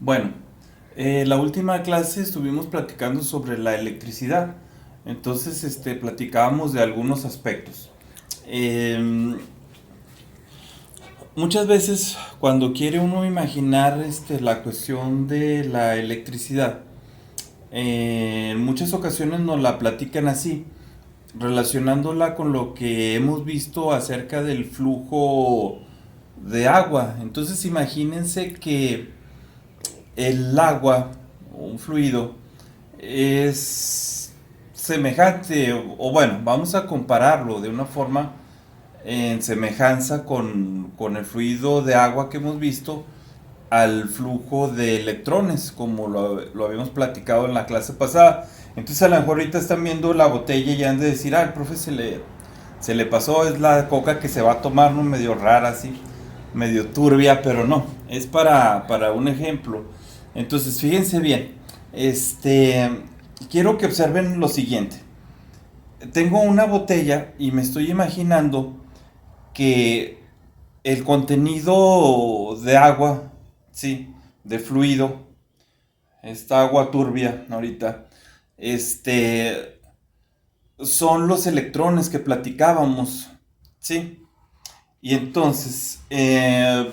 Bueno, la última clase estuvimos platicando sobre la electricidad. Entonces, platicábamos de algunos aspectos. Em, Muchas veces cuando quiere uno imaginar la cuestión de la electricidad, en muchas ocasiones nos la platican así, relacionándola con lo que hemos visto acerca del flujo de agua. Entonces imagínense que el agua, un fluido, es semejante, o bueno, vamos a compararlo de una forma en semejanza con el fluido de agua que hemos visto al flujo de electrones, como lo habíamos platicado en la clase pasada. Entonces a lo mejor ahorita están viendo la botella y han de decir, ah, el profe se le pasó, es la coca que se va a tomar, ¿no? Medio rara así, medio turbia, pero no, es para un ejemplo. Entonces fíjense bien, quiero que observen lo siguiente. Tengo una botella y me estoy imaginando que el contenido de agua, sí, de fluido, esta agua turbia ahorita, este, son los electrones que platicábamos, sí. Y entonces,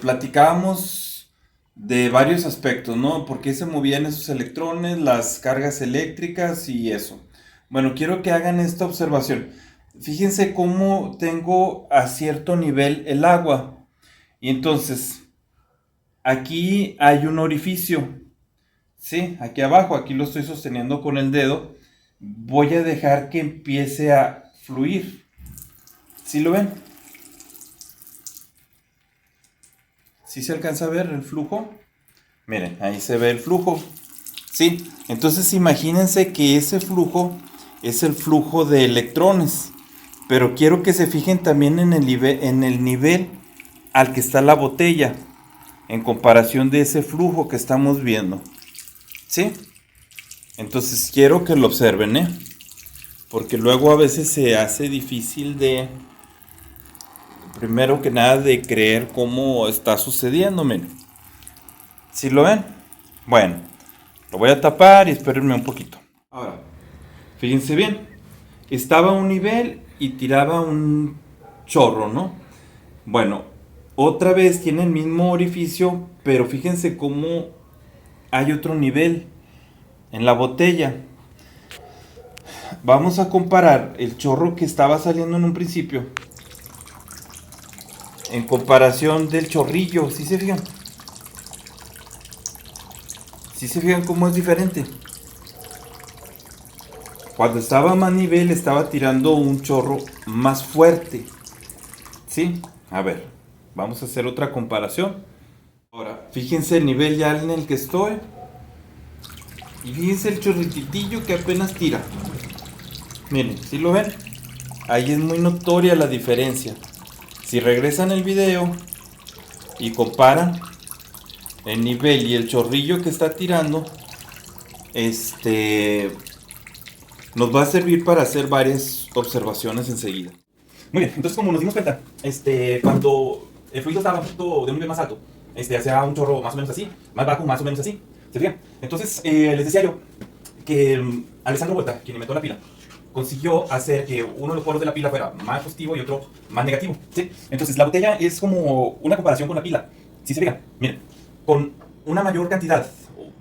platicábamos de varios aspectos, ¿no? ¿Por qué se movían esos electrones, las cargas eléctricas y eso? Bueno, quiero que hagan esta observación. Fíjense cómo tengo a cierto nivel el agua. Y entonces, aquí hay un orificio, ¿sí? Aquí abajo, aquí lo estoy sosteniendo con el dedo. Voy a dejar que empiece a fluir. ¿Sí lo ven? ¿Sí se alcanza a ver el flujo? Miren, ahí se ve el flujo. Sí, entonces imagínense que ese flujo es el flujo de electrones. Pero quiero que se fijen también en el nivel al que está la botella, en comparación de ese flujo que estamos viendo. ¿Sí? Entonces quiero que lo observen, ¿eh? Porque luego a veces se hace difícil primero que nada, de creer cómo está sucediendo, miren. ¿Sí lo ven? Bueno, lo voy a tapar y espérenme un poquito. Ahora, fíjense bien. Estaba a un nivel y tiraba un chorro, ¿no? Bueno, otra vez tiene el mismo orificio, pero fíjense cómo hay otro nivel en la botella. Vamos a comparar el chorro que estaba saliendo en un principio en comparación del chorrillo. ¿Sí se fijan? ¿Sí se fijan cómo es diferente? Cuando estaba a más nivel estaba tirando un chorro más fuerte. ¿Sí? A ver, vamos a hacer otra comparación. Ahora, fíjense el nivel ya en el que estoy. Y fíjense el chorrititillo que apenas tira. Miren, ¿sí lo ven? Ahí es muy notoria la diferencia. Si regresan el video y comparan el nivel y el chorrillo que está tirando, nos va a servir para hacer varias observaciones enseguida. Muy bien, entonces como nos dimos cuenta, cuando el fluido estaba un poquito de un nivel más alto, hacía un chorro más o menos así, más bajo, más o menos así, ¿se fijan? Entonces, les decía yo que Alessandro Volta, quien inventó la pila, consiguió hacer que uno de los polos de la pila fuera más positivo y otro más negativo, ¿sí? Entonces la botella es como una comparación con la pila, ¿sí se fijan? Miren, con una mayor cantidad,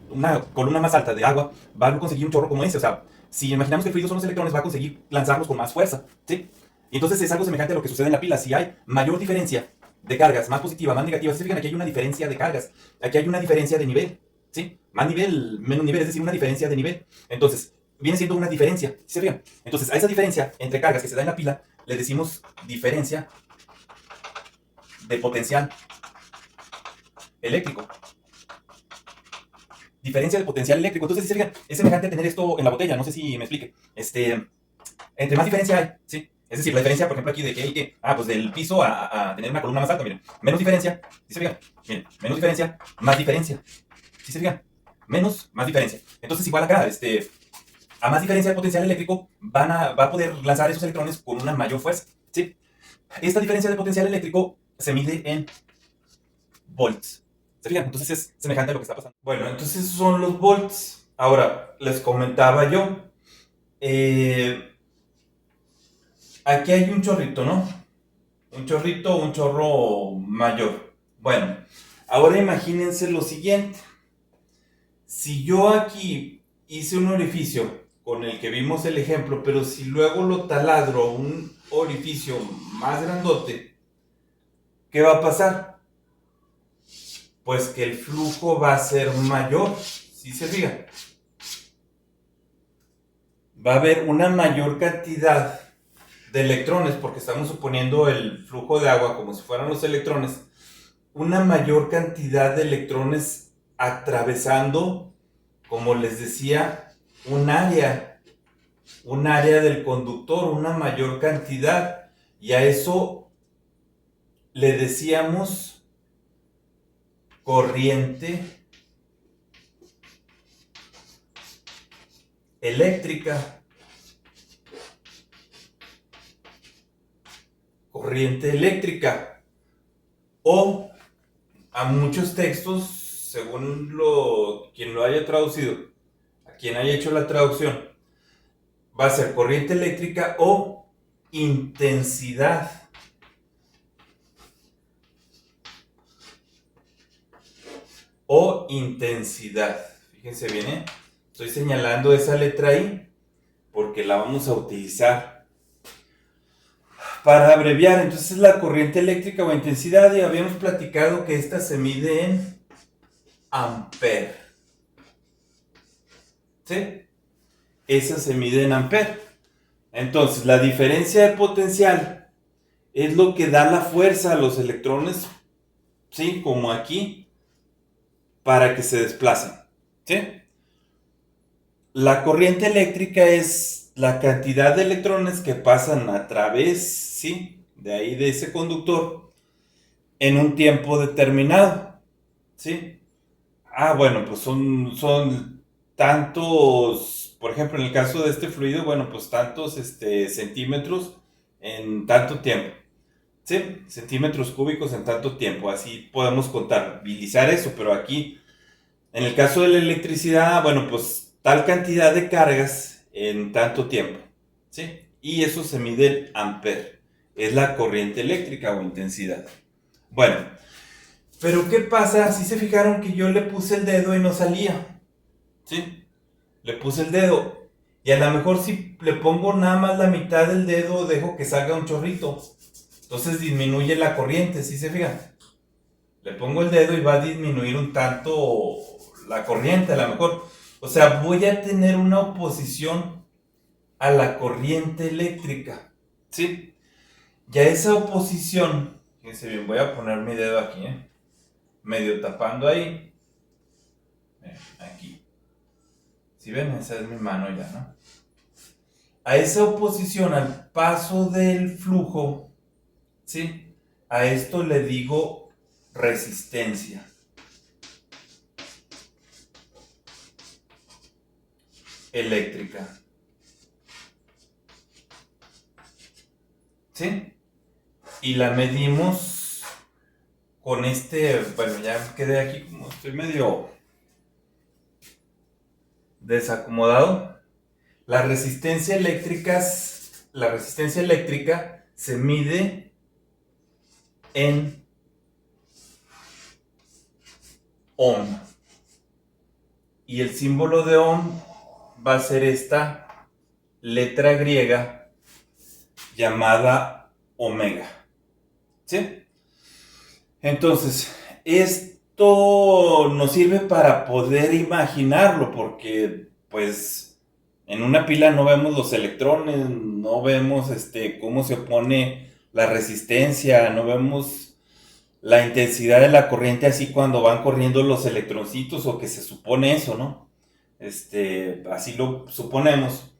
una columna más alta de agua, va a conseguir un chorro como ese, o sea, si imaginamos que el fluido son los electrones, va a conseguir lanzarlos con más fuerza, ¿sí? Y entonces es algo semejante a lo que sucede en la pila. Si hay mayor diferencia de cargas, más positiva, más negativa, ¿sí se fijan? Aquí hay una diferencia de cargas, aquí hay una diferencia de nivel, ¿sí? Más nivel, menos nivel, es decir, una diferencia de nivel. Entonces, viene siendo una diferencia, ¿sí se fijan? Entonces, a esa diferencia entre cargas que se da en la pila, le decimos diferencia de potencial eléctrico. Diferencia de potencial eléctrico. Entonces, si se fijan, es semejante a tener esto en la botella, no sé si me explique. Entre más diferencia hay, ¿sí? Es decir, la diferencia, por ejemplo, aquí de que hay que, pues del piso a tener una columna más alta, miren, menos diferencia, ¿sí se fijan? Miren, menos diferencia, más diferencia, ¿sí se fijan? Menos, más diferencia. Entonces, igual acá, a más diferencia de potencial eléctrico, va a poder lanzar esos electrones con una mayor fuerza, ¿sí? Esta diferencia de potencial eléctrico se mide en volts, ¿Se fijan? Entonces es semejante a lo que está pasando. Bueno, entonces esos son los volts. Ahora, les comentaba yo, aquí hay un chorrito, ¿no? Un chorrito, un chorro mayor. Bueno, ahora imagínense lo siguiente. Si yo aquí hice un orificio con el que vimos el ejemplo, pero si luego lo taladro un orificio más grandote, ¿qué va a pasar? Pues que el flujo va a ser mayor, ¿sí se fija? Va a haber una mayor cantidad de electrones, porque estamos suponiendo el flujo de agua como si fueran los electrones, una mayor cantidad de electrones atravesando, como les decía, un área del conductor, una mayor cantidad, y a eso le decíamos corriente eléctrica. Corriente eléctrica. O a muchos textos, según quien lo haya traducido, a quien haya hecho la traducción, va a ser corriente eléctrica o intensidad. O intensidad. Fíjense bien, ¿eh? Estoy señalando esa letra I porque la vamos a utilizar para abreviar. Entonces la corriente eléctrica o intensidad, y habíamos platicado que esta se mide en amper. ¿Sí? Esa se mide en amper. Entonces la diferencia de potencial es lo que da la fuerza a los electrones, ¿sí? Como aquí, para que se desplacen. ¿Sí? La corriente eléctrica es la cantidad de electrones que pasan a través, ¿sí?, de ahí de ese conductor en un tiempo determinado, ¿sí? Bueno, pues son tantos, por ejemplo, en el caso de este fluido, bueno, pues tantos centímetros en tanto tiempo, ¿sí? Centímetros cúbicos en tanto tiempo, así podemos contabilizar eso, pero aquí, en el caso de la electricidad, bueno, pues tal cantidad de cargas en tanto tiempo, ¿sí? Y eso se mide en amper, es la corriente eléctrica o intensidad. Bueno, pero ¿qué pasa si se fijaron que yo le puse el dedo y no salía? ¿Sí? Le puse el dedo. Y a lo mejor si le pongo nada más la mitad del dedo, dejo que salga un chorrito. Entonces disminuye la corriente, ¿sí se fijan? Le pongo el dedo y va a disminuir un tanto la corriente, a lo mejor. O sea, voy a tener una oposición a la corriente eléctrica. ¿Sí? Ya esa oposición, fíjense bien, voy a poner mi dedo aquí, medio tapando ahí. Aquí. Si ven, esa es mi mano ya, ¿no? A esa oposición, al paso del flujo, ¿sí? A esto le digo resistencia eléctrica. ¿Sí? Y la medimos con bueno, ya quedé aquí como estoy medio desacomodado. La resistencia eléctrica se mide en ohm. Y el símbolo de ohm va a ser esta letra griega llamada omega. ¿Sí? Entonces, esto nos sirve para poder imaginarlo, porque pues en una pila no vemos los electrones, no vemos cómo se opone la resistencia, no vemos la intensidad de la corriente así cuando van corriendo los electroncitos, o que se supone eso, ¿no? Así lo suponemos.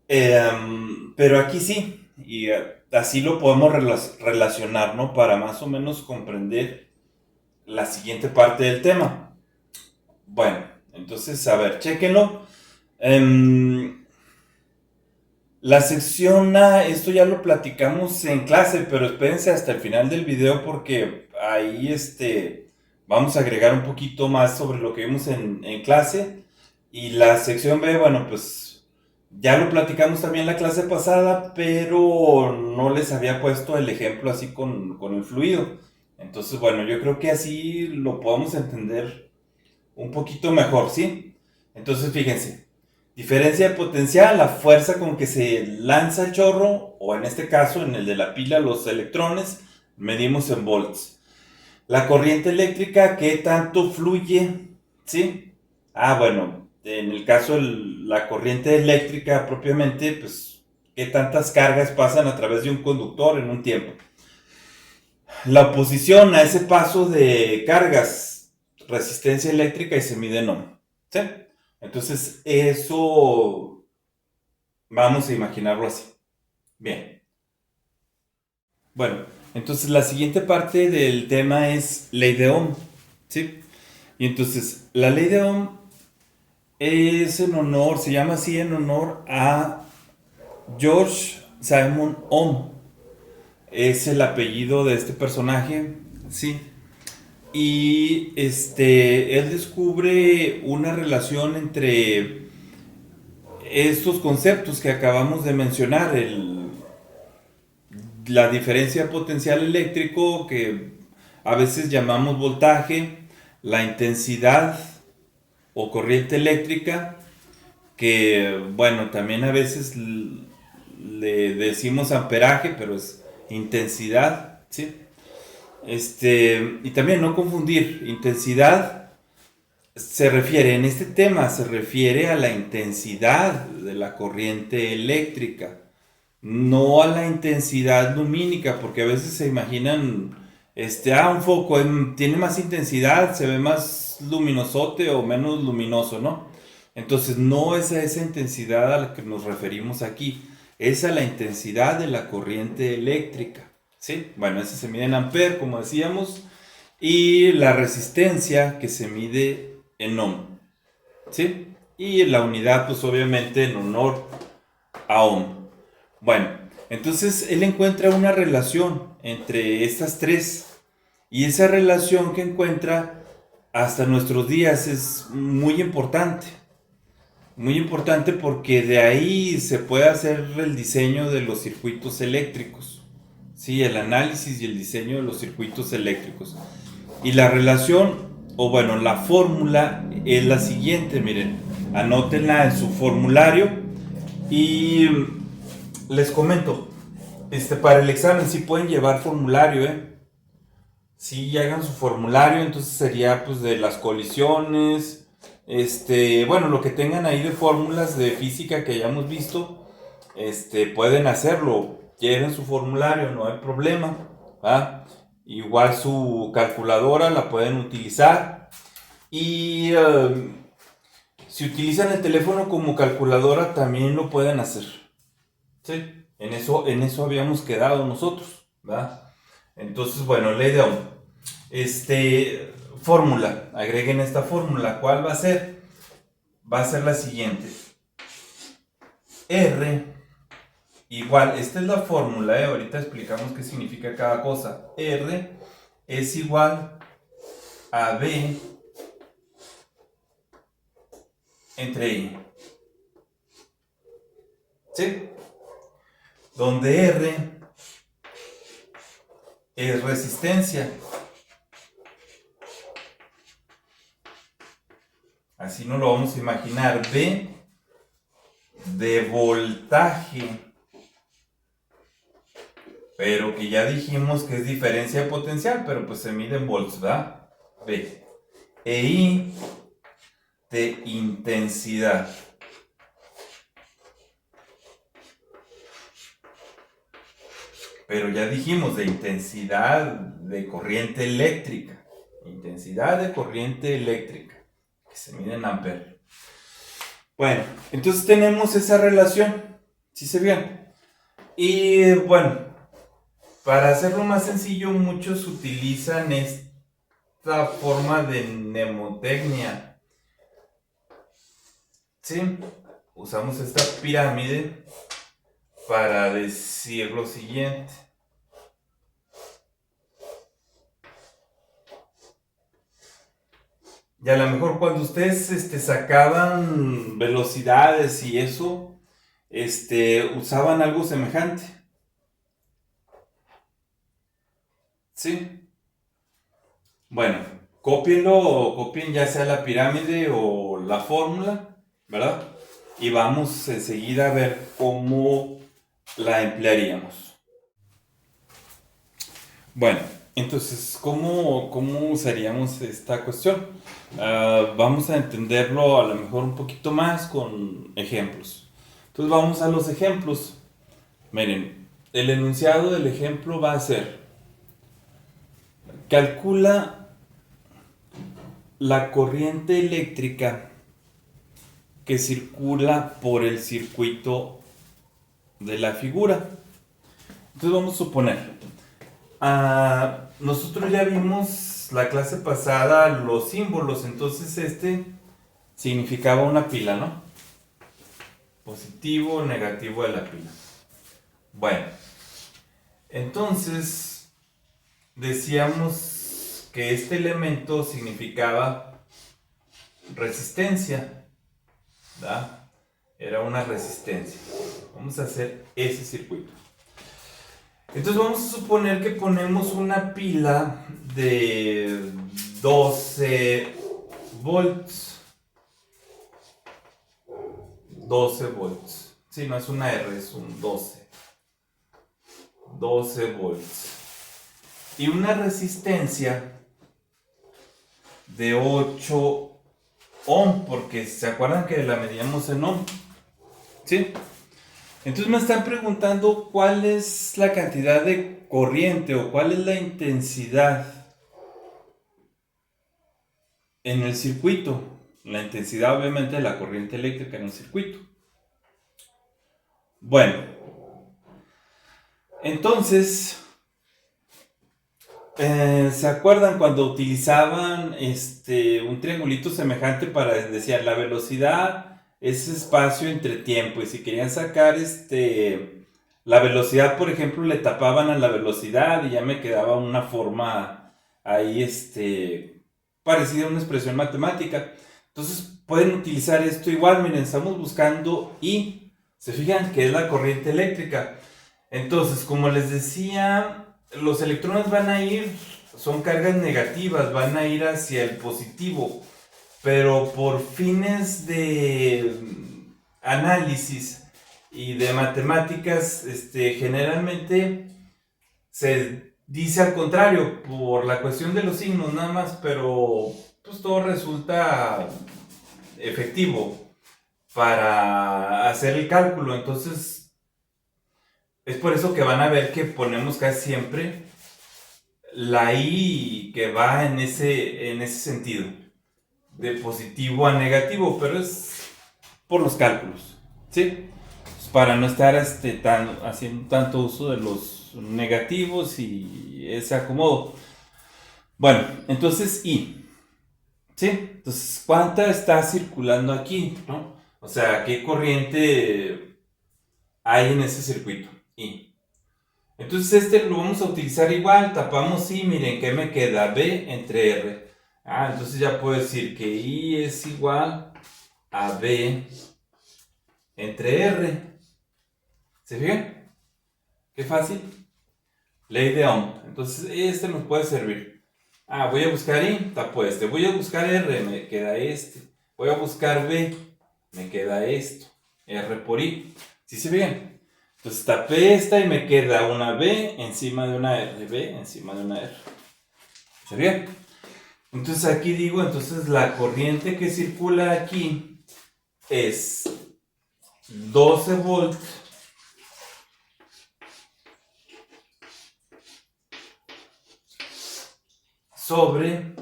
Pero aquí sí, y así lo podemos relacionar, ¿no? Para más o menos comprender la siguiente parte del tema. Bueno, entonces, a ver, chéquenlo. La sección A, esto ya lo platicamos en clase, pero espérense hasta el final del video porque ahí vamos a agregar un poquito más sobre lo que vimos en clase. Y la sección B, bueno, pues ya lo platicamos también la clase pasada, pero no les había puesto el ejemplo así con el fluido. Entonces, bueno, yo creo que así lo podemos entender un poquito mejor, ¿sí? Entonces, fíjense, diferencia de potencial, la fuerza con que se lanza el chorro, o en este caso, en el de la pila, los electrones, medimos en volts. La corriente eléctrica, ¿qué tanto fluye? ¿Sí? Bueno, en el caso de la corriente eléctrica propiamente, pues, ¿qué tantas cargas pasan a través de un conductor en un tiempo? La oposición a ese paso de cargas, resistencia eléctrica y se mide en ohm. ¿Sí? Entonces, eso vamos a imaginarlo así. Bien. Bueno, entonces la siguiente parte del tema es ley de Ohm. ¿Sí? Y entonces, la ley de Ohm es en honor, se llama así en honor a George Simon Ohm. Es el apellido de este personaje, sí. Y él descubre una relación entre estos conceptos que acabamos de mencionar, la diferencia de potencial eléctrico, que a veces llamamos voltaje, la intensidad o corriente eléctrica, que bueno, también a veces le decimos amperaje, pero es intensidad, ¿sí? Y también no confundir, intensidad se refiere, en este tema se refiere a la intensidad de la corriente eléctrica, no a la intensidad lumínica, porque a veces se imaginan, un foco tiene más intensidad, se ve más luminosote o menos luminoso, ¿no? Entonces no es a esa intensidad a la que nos referimos aquí, es a la intensidad de la corriente eléctrica, ¿sí? Bueno, ese se mide en amper, como decíamos, y la resistencia que se mide en ohm, ¿sí? Y la unidad, pues obviamente en honor a ohm. Bueno, entonces él encuentra una relación entre estas tres y esa relación que encuentra hasta nuestros días es muy importante porque de ahí se puede hacer el diseño de los circuitos eléctricos, sí, el análisis y el diseño de los circuitos eléctricos. Y la relación, o bueno, la fórmula es la siguiente, miren, anótenla en su formulario y les comento, para el examen sí pueden llevar formulario, sí hagan su formulario, entonces sería pues de las colisiones, bueno, lo que tengan ahí de fórmulas de física que hayamos visto, pueden hacerlo, lleven su formulario, no hay problema, ¿va? Igual su calculadora la pueden utilizar y si utilizan el teléfono como calculadora también lo pueden hacer. Sí, en eso habíamos quedado nosotros, ¿verdad? Entonces, bueno, ley de Ohm. Fórmula, agreguen esta fórmula. ¿Cuál va a ser? Va a ser la siguiente. R igual, esta es la fórmula, ahorita explicamos qué significa cada cosa. R es igual a B entre I. ¿Sí? Donde R es resistencia. Así nos lo vamos a imaginar. B de voltaje. Pero que ya dijimos que es diferencia de potencial, pero pues se mide en volts, ¿verdad? B. E I de intensidad. Pero ya dijimos de intensidad de corriente eléctrica. Intensidad de corriente eléctrica, que se mide en amperes. Bueno, entonces tenemos esa relación, ¿sí se ven? Y bueno, para hacerlo más sencillo, muchos utilizan esta forma de mnemotecnia. ¿Sí? Usamos esta pirámide para decir lo siguiente. Y a lo mejor cuando ustedes sacaban velocidades y eso, usaban algo semejante. ¿Sí? Bueno, cópienlo, copien ya sea la pirámide o la fórmula, ¿verdad? Y vamos enseguida a ver cómo la emplearíamos. Bueno, entonces, ¿cómo usaríamos esta cuestión? Vamos a entenderlo a lo mejor un poquito más con ejemplos. Entonces vamos a los ejemplos. Miren, el enunciado del ejemplo va a ser: calcula la corriente eléctrica que circula por el circuito de la figura. Entonces vamos a suponer, nosotros ya vimos la clase pasada los símbolos, entonces significaba una pila, ¿no? Positivo, negativo de la pila. Bueno, entonces decíamos que este elemento significaba resistencia, ¿verdad? Era una resistencia. Vamos a hacer ese circuito. Entonces vamos a suponer que ponemos una pila de 12 volts. 12 volts. Sí, no es una R, es un 12. 12 volts. Y una resistencia de 8 ohm, porque se acuerdan que la medíamos en ohm. ¿Sí? Entonces me están preguntando cuál es la cantidad de corriente o cuál es la intensidad en el circuito. La intensidad obviamente de la corriente eléctrica en el circuito. Bueno, entonces, ¿se acuerdan cuando utilizaban un triangulito semejante para decir la velocidad es espacio entre tiempo? Y si querían sacar la velocidad, por ejemplo, le tapaban a la velocidad y ya me quedaba una forma ahí parecida a una expresión matemática. Entonces pueden utilizar esto igual. Miren, estamos buscando I. ¿Se fijan? Que es la corriente eléctrica. Entonces, como les decía, los electrones van a ir, son cargas negativas, van a ir hacia el positivo, pero por fines de análisis y de matemáticas, generalmente se dice al contrario, por la cuestión de los signos nada más, pero pues todo resulta efectivo para hacer el cálculo. Entonces es por eso que van a ver que ponemos casi siempre la I que va en ese sentido, de positivo a negativo, pero es por los cálculos, ¿sí? Pues para no estar haciendo tanto uso de los negativos y ese acomodo. Bueno, entonces I, ¿sí? Entonces, ¿cuánta está circulando aquí, no? O sea, ¿qué corriente hay en ese circuito? I. Entonces lo vamos a utilizar igual, tapamos I, miren, ¿qué me queda? B entre R. Entonces ya puedo decir que I es igual a B entre R. ¿Se fijan? Qué fácil. Ley de Ohm. Entonces nos puede servir. Voy a buscar I, tapo este. Voy a buscar R, me queda este. Voy a buscar B, me queda esto. R por I. ¿Sí se fijan? Entonces tapé esta y me queda una B encima de una R. B encima de una R. ¿Se fijan? Entonces aquí digo, entonces la corriente que circula aquí es 12 volts sobre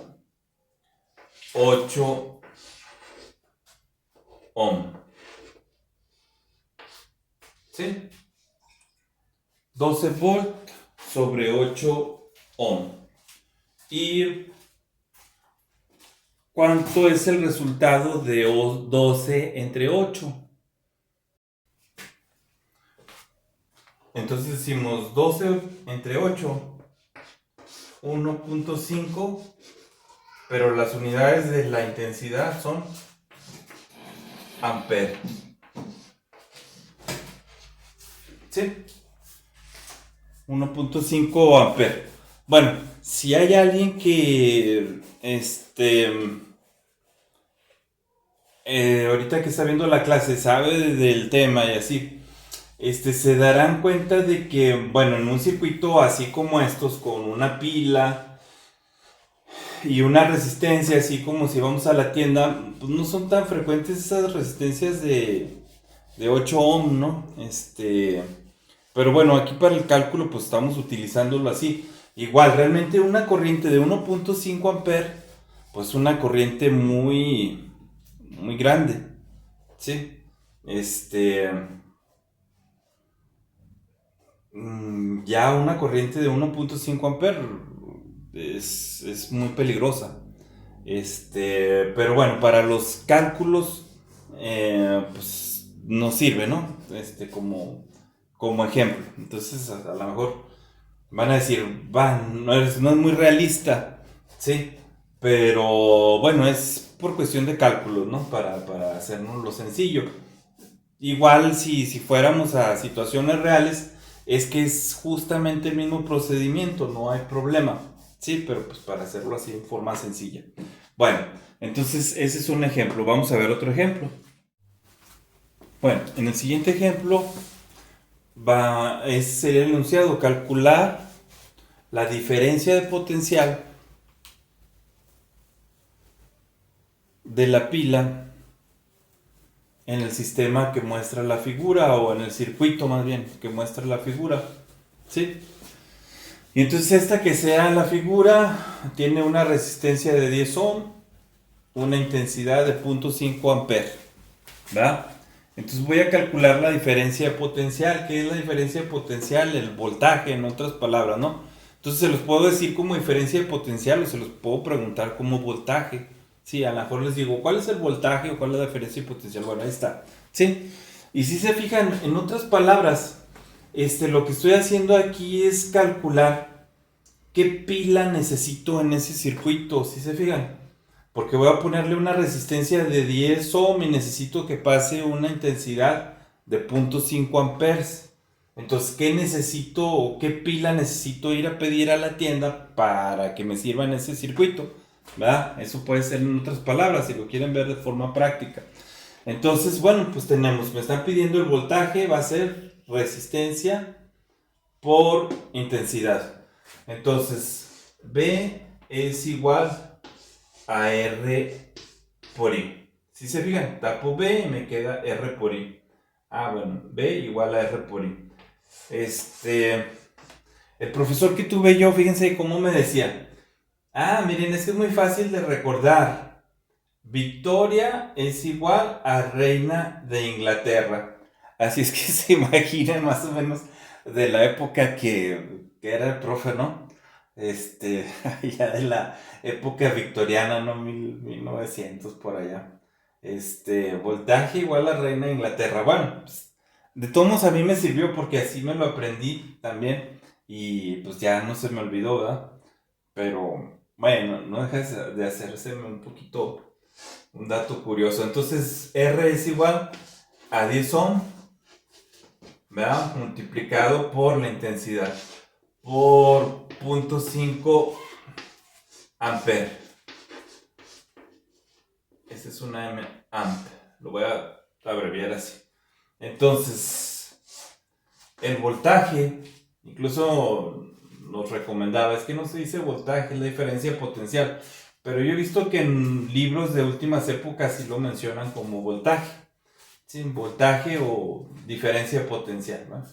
8 ohm. ¿Sí? 12 volts sobre 8 ohm. ¿Y cuánto es el resultado de 12 entre 8? Entonces decimos 12 entre 8, 1.5 pero las unidades de la intensidad son ampere. ¿Sí? 1.5 ampere. Bueno, si hay alguien que ahorita que está viendo la clase sabe del tema y así, se darán cuenta de que, bueno, en un circuito así como estos, con una pila y una resistencia, así como si vamos a la tienda, pues no son tan frecuentes esas resistencias de 8 ohm, ¿no? Pero bueno, aquí para el cálculo pues estamos utilizándolo así. Igual, realmente una corriente de 1.5 ampere, pues una corriente muy, muy grande, ¿sí? Ya una corriente de 1.5 ampere es muy peligrosa. Pero bueno, para los cálculos, pues nos sirve, ¿no? Como ejemplo. Entonces, a lo mejor van a decir, no es muy realista, ¿sí? Pero bueno, es por cuestión de cálculos, ¿no? Para hacernos lo sencillo. Igual si fuéramos a situaciones reales, es que es justamente el mismo procedimiento, no hay problema. Sí, pero pues para hacerlo así en forma sencilla. Bueno, entonces ese es un ejemplo. Vamos a ver otro ejemplo. Bueno, en el siguiente ejemplo sería el enunciado: calcular la diferencia de potencial de la pila en el sistema que muestra la figura, o en el circuito más bien que muestra la figura, ¿sí? Y entonces esta que sea la figura tiene una resistencia de 10 ohm, una intensidad de 0.5 ampere, ¿verdad? Entonces voy a calcular la diferencia de potencial. ¿Qué es la diferencia de potencial? El voltaje, en otras palabras, ¿no? Entonces se los puedo decir como diferencia de potencial o se los puedo preguntar como voltaje. Sí, a lo mejor les digo, ¿cuál es el voltaje o cuál es la diferencia de potencial? Bueno, ahí está. ¿Sí? Y si se fijan, en otras palabras, lo que estoy haciendo aquí es calcular qué pila necesito en ese circuito. ¿Sí se fijan? Porque voy a ponerle una resistencia de 10 ohm y necesito que pase una intensidad de 0.5 amperes. Entonces, ¿qué necesito o qué pila necesito ir a pedir a la tienda para que me sirva en ese circuito? ¿Verdad? Eso puede ser en otras palabras, si lo quieren ver de forma práctica. Entonces, bueno, pues me están pidiendo el voltaje, va a ser resistencia por intensidad. Entonces, B es igual a R por I. Si se fijan, tapo B y me queda R por I. Bueno, B igual a R por I. El profesor que tuve yo, fíjense cómo me decía. Miren, es que es muy fácil de recordar. Victoria es igual a reina de Inglaterra. Así es que se imaginen más o menos de la época que era el profe, ¿no? Ya de la época victoriana, ¿no? 1900 por allá. Voltaje igual a reina de Inglaterra. Bueno, pues, de todos modos a mí me sirvió porque así me lo aprendí también. Y pues ya no se me olvidó, ¿verdad? Pero bueno, no deja de hacerse un poquito un dato curioso. Entonces R es igual a 10 ohm, ¿verdad? Multiplicado por la intensidad, por 0.5 ampere. Esta es una M amp. Lo voy a abreviar así. Entonces, el voltaje, incluso nos recomendaba, es que no se dice voltaje, es la diferencia potencial. Pero yo he visto que en libros de últimas épocas sí lo mencionan como voltaje. ¿Sí? Voltaje o diferencia potencial, ¿no?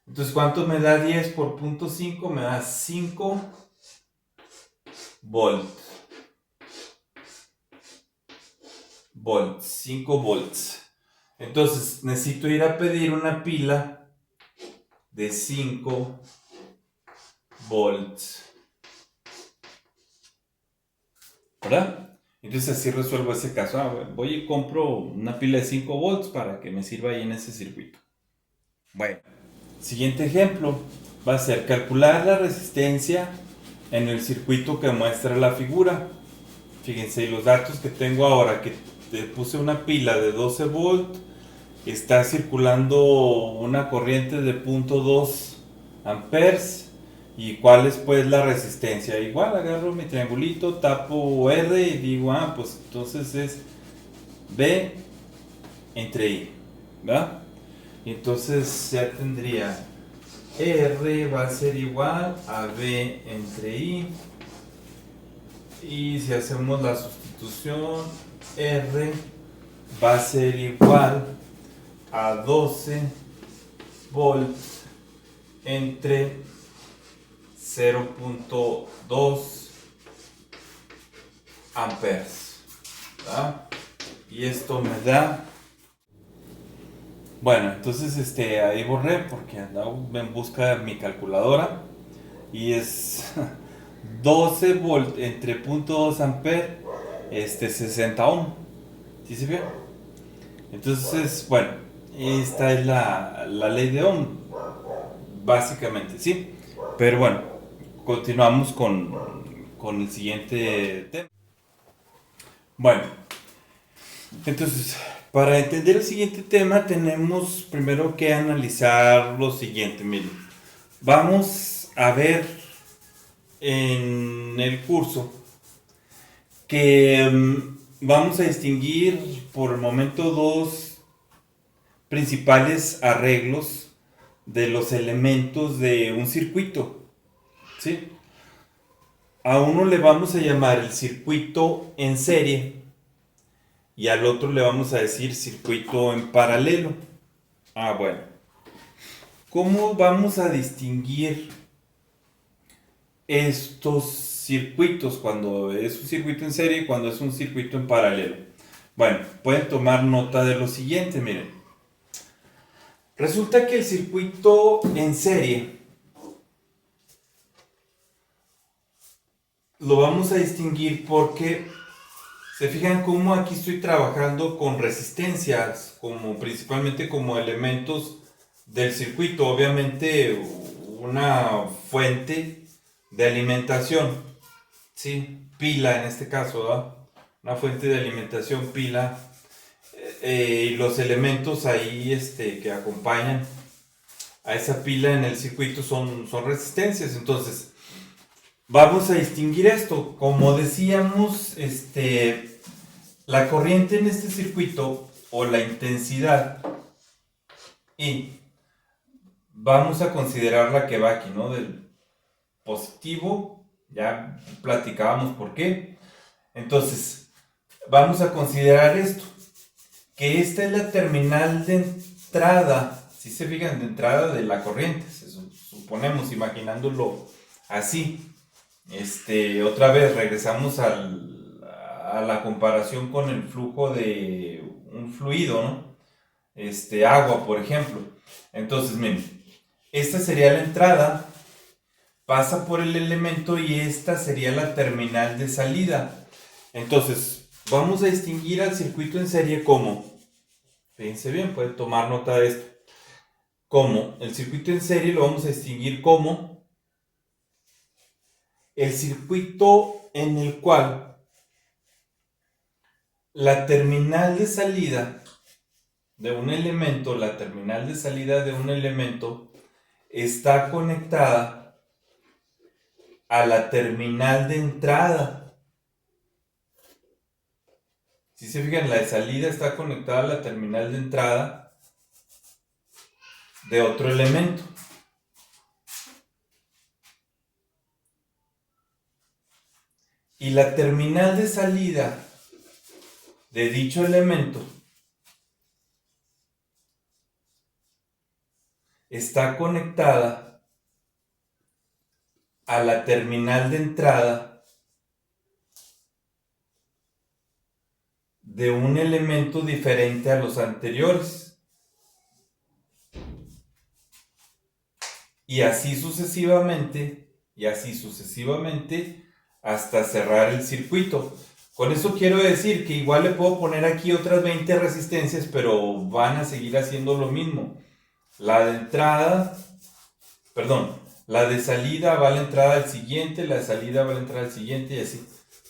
Entonces, ¿cuánto me da 10 por 0.5? Me da 5 volts. 5 volts. Entonces, necesito ir a pedir una pila de 5 volts. ¿Verdad? Entonces así resuelvo ese caso. Voy y compro una pila de 5 volts para que me sirva ahí en ese circuito. Bueno, siguiente ejemplo va a ser calcular la resistencia en el circuito que muestra la figura. Fíjense, los datos que tengo ahora, que te puse una pila de 12 volt, está circulando una corriente de 0.2 amperes. ¿Y cuál es pues la resistencia? Igual agarro mi triangulito, tapo R y digo, pues entonces es B entre I, ¿verdad? Y entonces ya tendría R va a ser igual a B entre I. Y si hacemos la sustitución, R va a ser igual a 12 volts entre 0.2 amperes, ¿verdad? Y esto me da, bueno, entonces ahí borré porque andaba en busca de mi calculadora y es 12 volt entre 0.2 amperes, 60 ohm. ¿Sí se vio? Entonces, bueno, esta es la ley de Ohm, básicamente, ¿sí? Pero bueno, continuamos con el siguiente tema. Bueno, entonces, para entender el siguiente tema tenemos primero que analizar lo siguiente. Miren, vamos a ver en el curso que vamos a distinguir por el momento dos principales arreglos de los elementos de un circuito, ¿sí? A uno le vamos a llamar el circuito en serie y al otro le vamos a decir circuito en paralelo. Bueno. ¿Cómo vamos a distinguir estos circuitos cuando es un circuito en serie y cuando es un circuito en paralelo? Bueno, pueden tomar nota de lo siguiente, miren. Resulta que el circuito en serie lo vamos a distinguir porque se fijan cómo aquí estoy trabajando con resistencias, principalmente como elementos del circuito. Obviamente una fuente de alimentación, ¿sí? Pila en este caso, ¿verdad? Una fuente de alimentación, pila, y los elementos ahí que acompañan a esa pila en el circuito son resistencias. Entonces vamos a distinguir esto. Como decíamos, la corriente en este circuito o la intensidad y vamos a considerar la que va aquí, ¿no? Del positivo, ya platicábamos por qué. Entonces, vamos a considerar esto, que esta es la terminal de entrada, si se fijan, de entrada de la corriente, suponemos, imaginándolo así. Otra vez regresamos a la comparación con el flujo de un fluido, ¿no? Agua, por ejemplo. Entonces, miren, esta sería la entrada, pasa por el elemento y esta sería la terminal de salida. Entonces, vamos a distinguir al circuito en serie como, fíjense bien, pueden tomar nota de esto, como el circuito en serie lo vamos a distinguir como el circuito en el cual la terminal de salida de un elemento, está conectada a la terminal de entrada. Si se fijan, la de salida está conectada a la terminal de entrada de otro elemento. Y la terminal de salida de dicho elemento está conectada a la terminal de entrada de un elemento diferente a los anteriores. Y así sucesivamente, hasta cerrar el circuito. Con eso quiero decir que igual le puedo poner aquí otras 20 resistencias, pero van a seguir haciendo lo mismo. La de salida va a la entrada del siguiente, la de salida va a la entrada del siguiente y así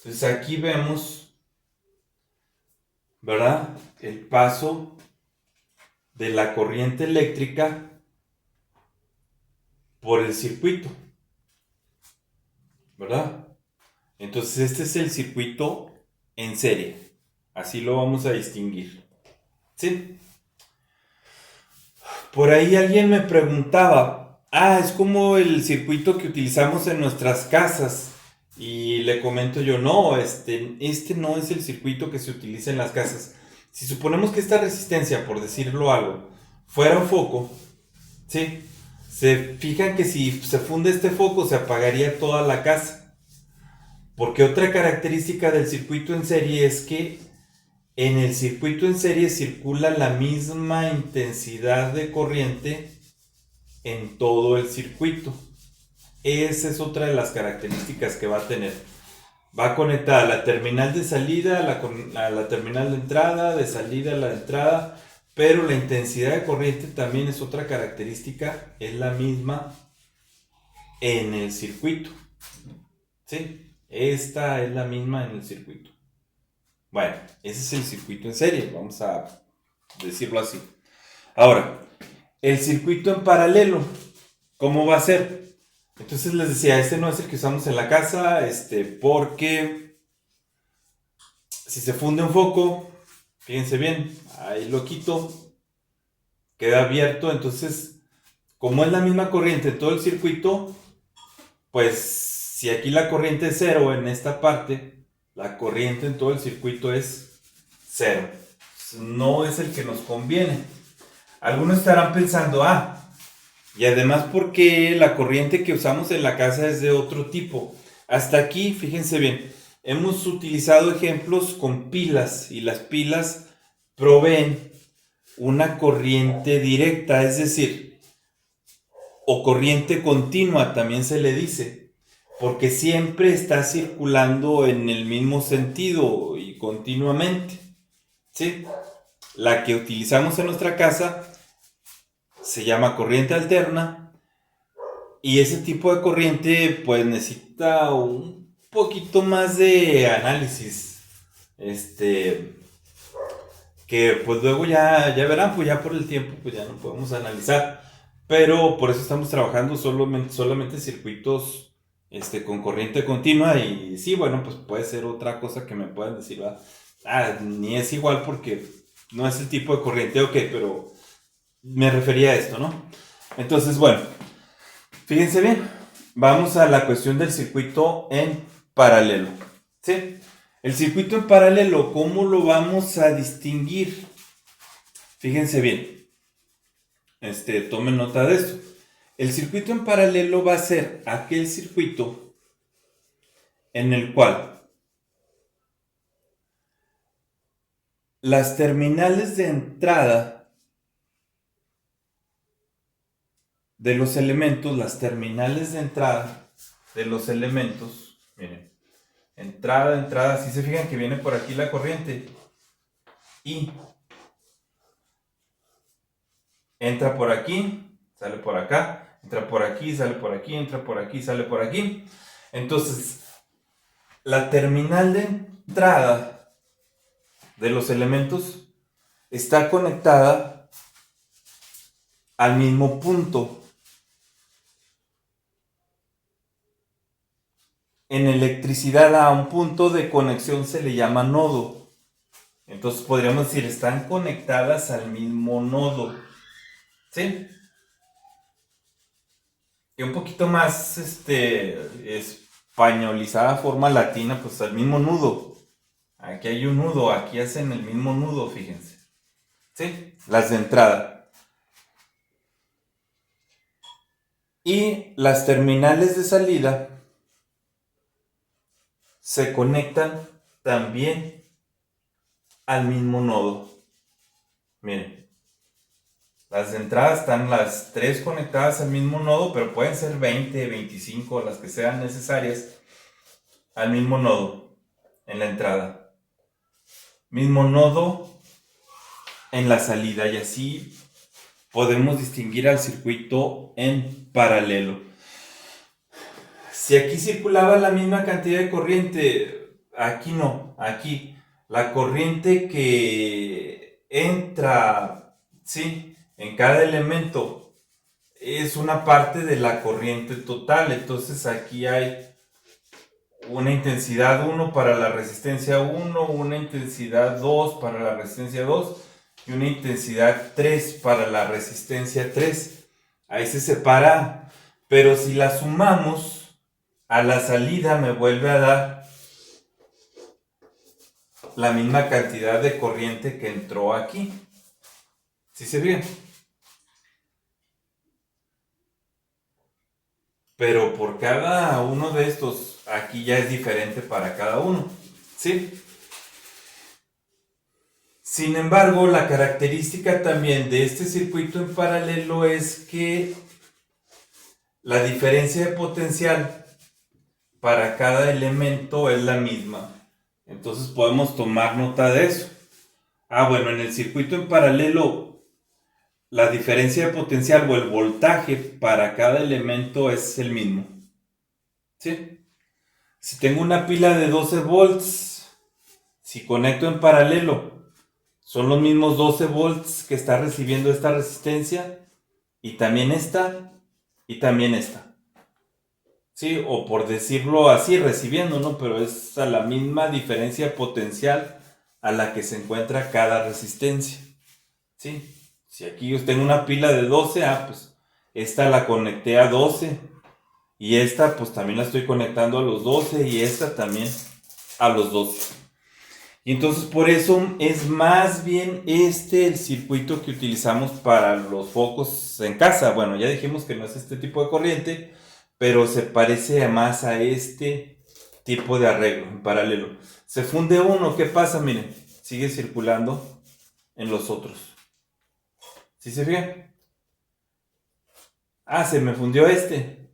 Entonces aquí vemos, ¿verdad? El paso de la corriente eléctrica por el circuito, ¿verdad? Entonces este es el circuito en serie. Así lo vamos a distinguir. ¿Sí? Por ahí alguien me preguntaba, es como el circuito que utilizamos en nuestras casas. Y le comento yo, no, este no es el circuito que se utiliza en las casas. Si suponemos que esta resistencia, por decirlo algo, fuera un foco, ¿sí? Se fijan que si se funde este foco se apagaría toda la casa. Porque otra característica del circuito en serie es que en el circuito en serie circula la misma intensidad de corriente en todo el circuito. Esa es otra de las características que va a tener. Va conectada a la terminal de salida, a la terminal de entrada, de salida a la entrada, pero la intensidad de corriente también es otra característica, es la misma en el circuito. ¿Sí? Esta es la misma en el circuito. Bueno, ese es el circuito en serie, vamos a decirlo así. Ahora, el circuito en paralelo, ¿cómo va a ser? Entonces les decía, este no es el que usamos en la casa, porque si se funde un foco, fíjense bien, ahí lo quito, queda abierto, entonces, como es la misma corriente en todo el circuito, pues si aquí la corriente es cero en esta parte, la corriente en todo el circuito es cero. No es el que nos conviene. Algunos estarán pensando, y además porque la corriente que usamos en la casa es de otro tipo. Hasta aquí, fíjense bien, hemos utilizado ejemplos con pilas y las pilas proveen una corriente directa, es decir, o corriente continua también se le dice, porque siempre está circulando en el mismo sentido y continuamente. ¿Sí? La que utilizamos en nuestra casa se llama corriente alterna y ese tipo de corriente pues necesita un poquito más de análisis, que pues luego ya verán, pues ya por el tiempo pues ya no podemos analizar, pero por eso estamos trabajando solamente circuitos con corriente continua. Y sí, bueno, pues puede ser otra cosa que me puedan decir, ni es igual porque no es el tipo de corriente, ok, pero me refería a esto, ¿no? Entonces, bueno, fíjense bien, vamos a la cuestión del circuito en paralelo, ¿sí? El circuito en paralelo, ¿cómo lo vamos a distinguir? Fíjense bien, tomen nota de esto. El circuito en paralelo va a ser aquel circuito en el cual las terminales de entrada de los elementos, miren, entrada, si se fijan que viene por aquí la corriente y entra por aquí, sale por acá, entra por aquí, sale por aquí, entra por aquí, sale por aquí. Entonces, la terminal de entrada de los elementos está conectada al mismo punto. En electricidad a un punto de conexión se le llama nodo. Entonces podríamos decir, están conectadas al mismo nodo. ¿Sí? Y un poquito más españolizada forma latina, pues al mismo nudo. Aquí hay un nudo, aquí hacen el mismo nudo, fíjense. ¿Sí? Las de entrada. Y las terminales de salida se conectan también al mismo nodo. Miren, las de entrada están las 3 conectadas al mismo nodo, pero pueden ser 20, 25, las que sean necesarias, al mismo nodo en la entrada. Mismo nodo en la salida, y así podemos distinguir al circuito en paralelo. Si aquí circulaba la misma cantidad de corriente, aquí no, aquí la corriente que entra, sí, en cada elemento es una parte de la corriente total. Entonces aquí hay una intensidad 1 para la resistencia 1, una intensidad 2 para la resistencia 2 y una intensidad 3 para la resistencia 3. Ahí se separa, pero si la sumamos a la salida me vuelve a dar la misma cantidad de corriente que entró aquí. ¿Sí se ve? Pero por cada uno de estos, aquí ya es diferente para cada uno. ¿Sí? Sin embargo, la característica también de este circuito en paralelo es que la diferencia de potencial para cada elemento es la misma. Entonces podemos tomar nota de eso. Bueno, en el circuito en paralelo, la diferencia de potencial o el voltaje para cada elemento es el mismo. ¿Sí? Si tengo una pila de 12 volts, si conecto en paralelo, son los mismos 12 volts que está recibiendo esta resistencia y también esta y también esta. Sí, o por decirlo así, recibiendo, ¿no? Pero es a la misma diferencia potencial a la que se encuentra cada resistencia. ¿Sí? Si aquí yo tengo una pila de 12, pues esta la conecté a 12 y esta pues también la estoy conectando a los 12 y esta también a los 12. Y entonces por eso es más bien el circuito que utilizamos para los focos en casa. Bueno, ya dijimos que no es este tipo de corriente, pero se parece más a este tipo de arreglo en paralelo. Se funde uno, ¿qué pasa? Miren, sigue circulando en los otros. ¿Sí se fijan? Se me fundió este.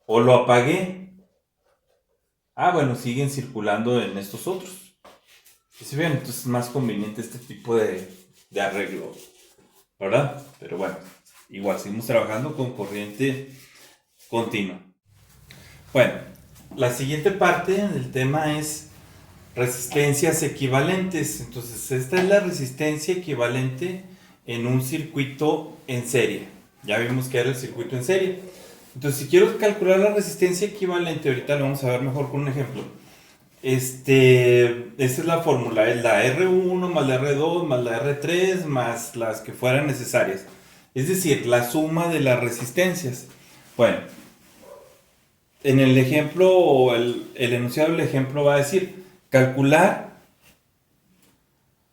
O lo apagué. Bueno, siguen circulando en estos otros. ¿Sí se fijan? Entonces es más conveniente este tipo de arreglo, ¿verdad? Pero bueno, igual seguimos trabajando con corriente continua. Bueno, la siguiente parte del tema es resistencias equivalentes. Entonces, esta es la resistencia equivalente en un circuito en serie. Ya vimos que era el circuito en serie. Entonces, si quiero calcular la resistencia equivalente, ahorita lo vamos a ver mejor con un ejemplo. Esta es la fórmula, es la R1 más la R2 más la R3 más las que fueran necesarias. Es decir, la suma de las resistencias. Bueno, en el ejemplo, o el enunciado del ejemplo va a decir, calcular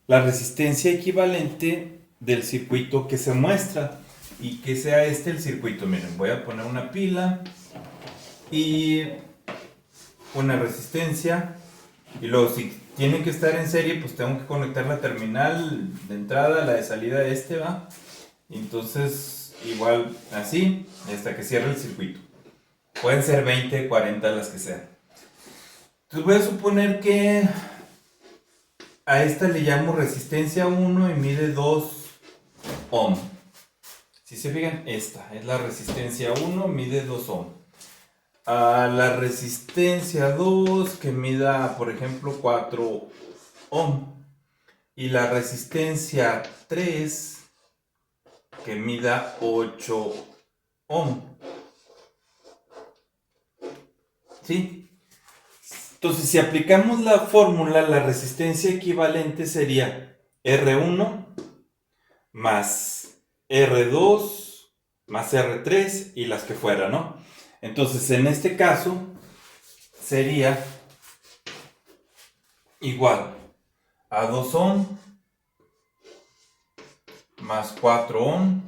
la resistencia equivalente del circuito que se muestra y que sea el circuito. Miren, voy a poner una pila y una resistencia y luego si tiene que estar en serie pues tengo que conectar la terminal de entrada, la de salida va, entonces igual así hasta que cierre el circuito. Pueden ser 20, 40, las que sean. Entonces voy a suponer que a esta le llamo resistencia 1 y mide 2 ohm. Si se fijan, esta es la resistencia 1, mide 2 ohm. A la resistencia 2 que mida, por ejemplo, 4 ohm. Y la resistencia 3 que mida 8 ohm. ¿Sí? Entonces, si aplicamos la fórmula, la resistencia equivalente sería R1 más R2 más R3 y las que fuera, ¿no? Entonces, en este caso, sería igual a 2 ohm más 4 ohm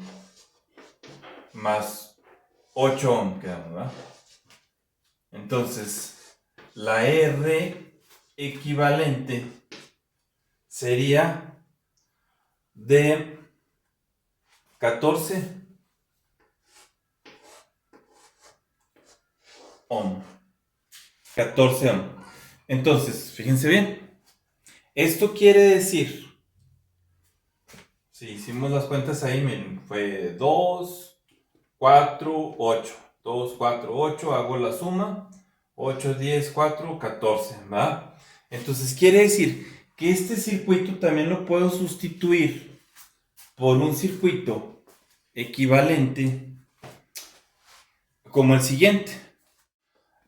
más 8 ohm, quedamos, ¿verdad? Entonces, la R equivalente sería de 14 ohm. 14 ohm. Entonces, fíjense bien. Esto quiere decir, si hicimos las cuentas ahí, miren, fue 2, 4, 8. 2, 4, 8, hago la suma. 8, 10, 4, 14, ¿va? Entonces quiere decir que este circuito también lo puedo sustituir por un circuito equivalente como el siguiente.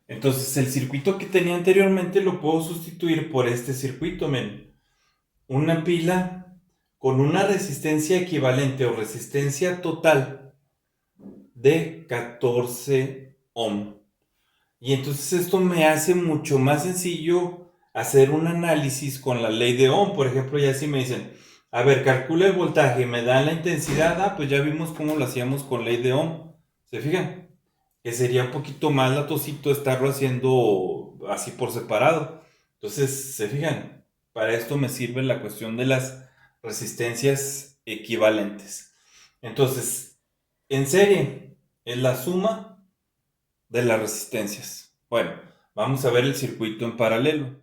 Entonces el circuito que tenía anteriormente lo puedo sustituir por este circuito, men. Una pila con una resistencia equivalente o resistencia total de 14 ohm. Y entonces esto me hace mucho más sencillo hacer un análisis con la ley de Ohm. Por ejemplo, ya si me dicen, a ver, calcula el voltaje, me dan la intensidad, pues ya vimos cómo lo hacíamos con ley de Ohm. ¿Se fijan? Que sería un poquito más latosito estarlo haciendo así por separado. Entonces, ¿se fijan? Para esto me sirve la cuestión de las resistencias equivalentes. Entonces, en serie, es la suma de las resistencias. Bueno, vamos a ver el circuito en paralelo.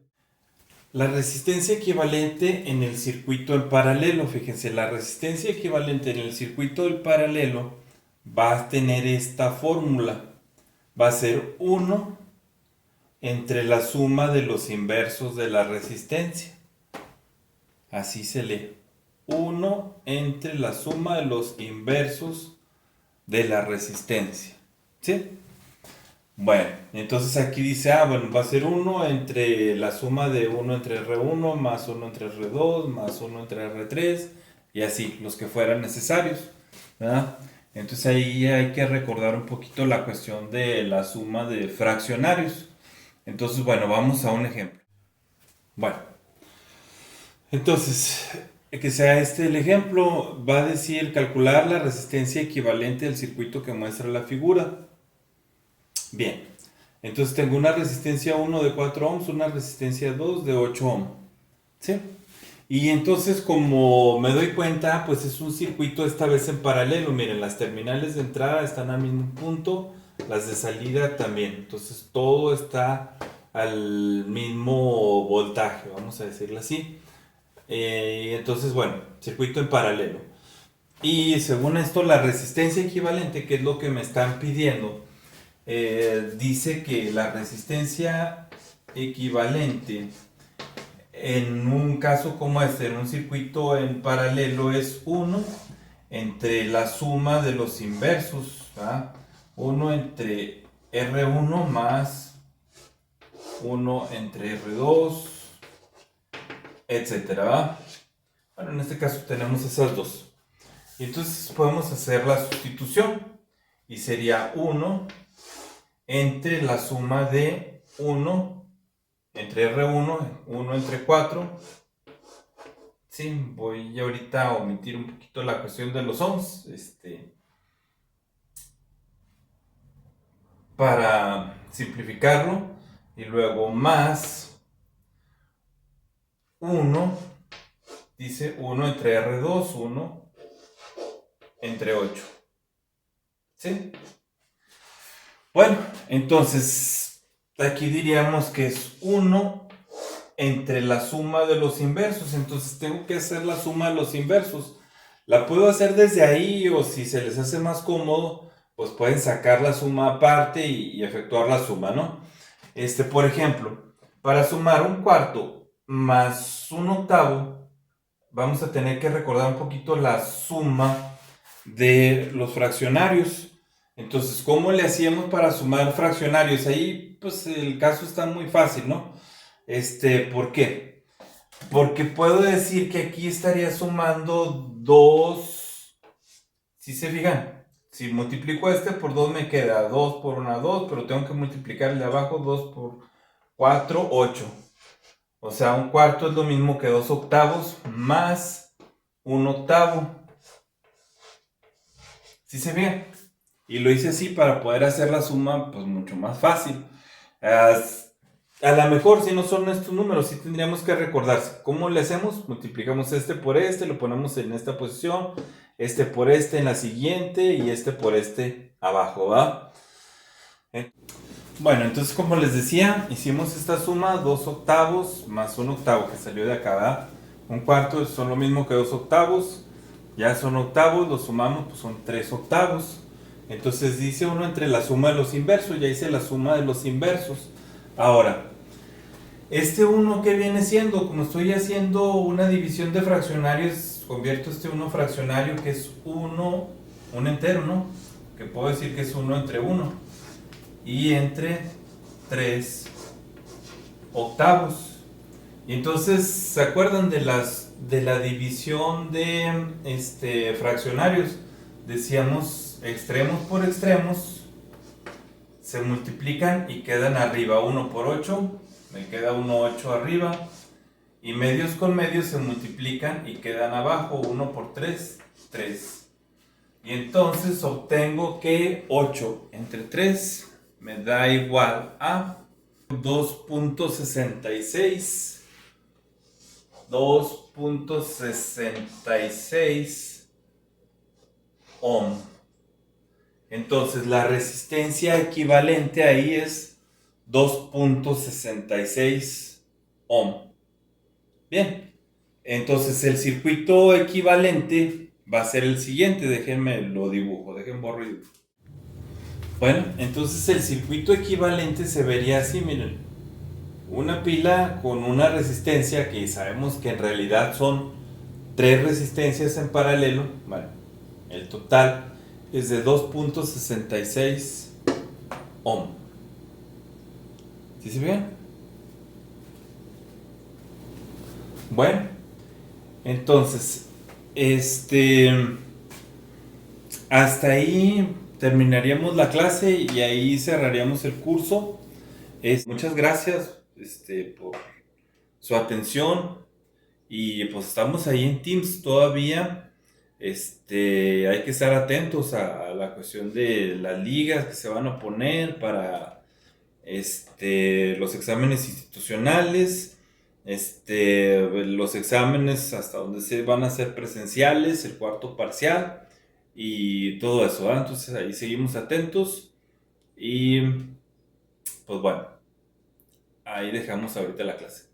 La resistencia equivalente en el circuito en paralelo, fíjense, la resistencia equivalente en el circuito del paralelo va a tener esta fórmula. Va a ser 1 entre la suma de los inversos de la resistencia. Así se lee. 1 entre la suma de los inversos de la resistencia. ¿Sí? Bueno, entonces aquí dice, bueno, va a ser 1 entre la suma de 1 entre R1 más 1 entre R2 más 1 entre R3 y así, los que fueran necesarios, ¿verdad? Entonces ahí hay que recordar un poquito la cuestión de la suma de fraccionarios. Entonces, bueno, vamos a un ejemplo. Bueno, entonces, que sea este el ejemplo, va a decir calcular la resistencia equivalente del circuito que muestra la figura. Bien, entonces tengo una resistencia 1 de 4 ohms, una resistencia 2 de 8 ohms. ¿Sí? Y entonces como me doy cuenta, pues es un circuito esta vez en paralelo. Miren, las terminales de entrada están al mismo punto, las de salida también. Entonces todo está al mismo voltaje, vamos a decirlo así. Entonces, bueno, circuito en paralelo. Y según esto, la resistencia equivalente, que es lo que me están pidiendo, dice que la resistencia equivalente en un caso como este, en un circuito en paralelo, es 1 entre la suma de los inversos, ¿verdad? 1 entre R1 más 1 entre R2, etcétera, ¿verdad? Bueno, en este caso tenemos esas dos. Y entonces podemos hacer la sustitución y sería 1 entre la suma de 1 entre R1, 1 entre 4. Sí, voy ahorita a omitir un poquito la cuestión de los ohms, para simplificarlo. Y luego más 1, dice 1 entre R2, 1 entre 8. ¿Sí? Bueno, entonces aquí diríamos que es 1 entre la suma de los inversos. Entonces tengo que hacer la suma de los inversos. La puedo hacer desde ahí, o si se les hace más cómodo, pues pueden sacar la suma aparte y efectuar la suma, ¿no? Por ejemplo, para sumar un cuarto más un octavo, vamos a tener que recordar un poquito la suma de los fraccionarios. Entonces, ¿cómo le hacíamos para sumar fraccionarios? Ahí, pues el caso está muy fácil, ¿no? ¿Por qué? Porque puedo decir que aquí estaría sumando 2. Si se fijan, si multiplico por 2 me queda 2 por 1, 2, pero tengo que multiplicar el de abajo, 2 por 4, 8. O sea, un cuarto es lo mismo que 2 octavos más un octavo. ¿Sí se fijan? Y lo hice así para poder hacer la suma pues mucho más fácil. A lo mejor si no son estos números, sí tendríamos que recordarse. ¿Cómo le hacemos? Multiplicamos por lo ponemos en esta posición, por en la siguiente y por abajo, ¿va? Bueno, entonces como les decía, hicimos esta suma, 2 octavos más 1 octavo que salió de acá, ¿va? Un cuarto son lo mismo que 2 octavos, ya son octavos, los sumamos, pues son 3 octavos. Entonces dice uno entre la suma de los inversos, ya hice la suma de los inversos. Ahora, este 1 que viene siendo, como estoy haciendo una división de fraccionarios, convierto este 1 fraccionario que es 1, un entero, ¿no? Que puedo decir que es 1 entre 1 y entre 3 octavos. Y entonces, ¿se acuerdan de la división de fraccionarios? Decíamos extremos por extremos se multiplican y quedan arriba. 1 por 8, me queda 1, 8 arriba. Y medios con medios se multiplican y quedan abajo. 1 por 3, 3. Y entonces obtengo que 8 entre 3 me da igual a 2.66 ohm. Entonces la resistencia equivalente ahí es 2.66 ohm. Bien, entonces el circuito equivalente va a ser el siguiente. Déjenme lo dibujo, déjenme borro y dibujo. Bueno, entonces el circuito equivalente se vería así, miren. Una pila con una resistencia que sabemos que en realidad son 3 resistencias en paralelo. Bueno, el total es de 2.66 ohm. ¿Sí se ve? Bueno, entonces, hasta ahí terminaríamos la clase y ahí cerraríamos el curso. Muchas gracias por su atención y pues estamos ahí en Teams todavía. Hay que estar atentos a la cuestión de las ligas que se van a poner para los exámenes institucionales, los exámenes hasta donde se van a hacer presenciales, el cuarto parcial y todo eso, ¿verdad? Entonces ahí seguimos atentos y pues bueno, ahí dejamos ahorita la clase.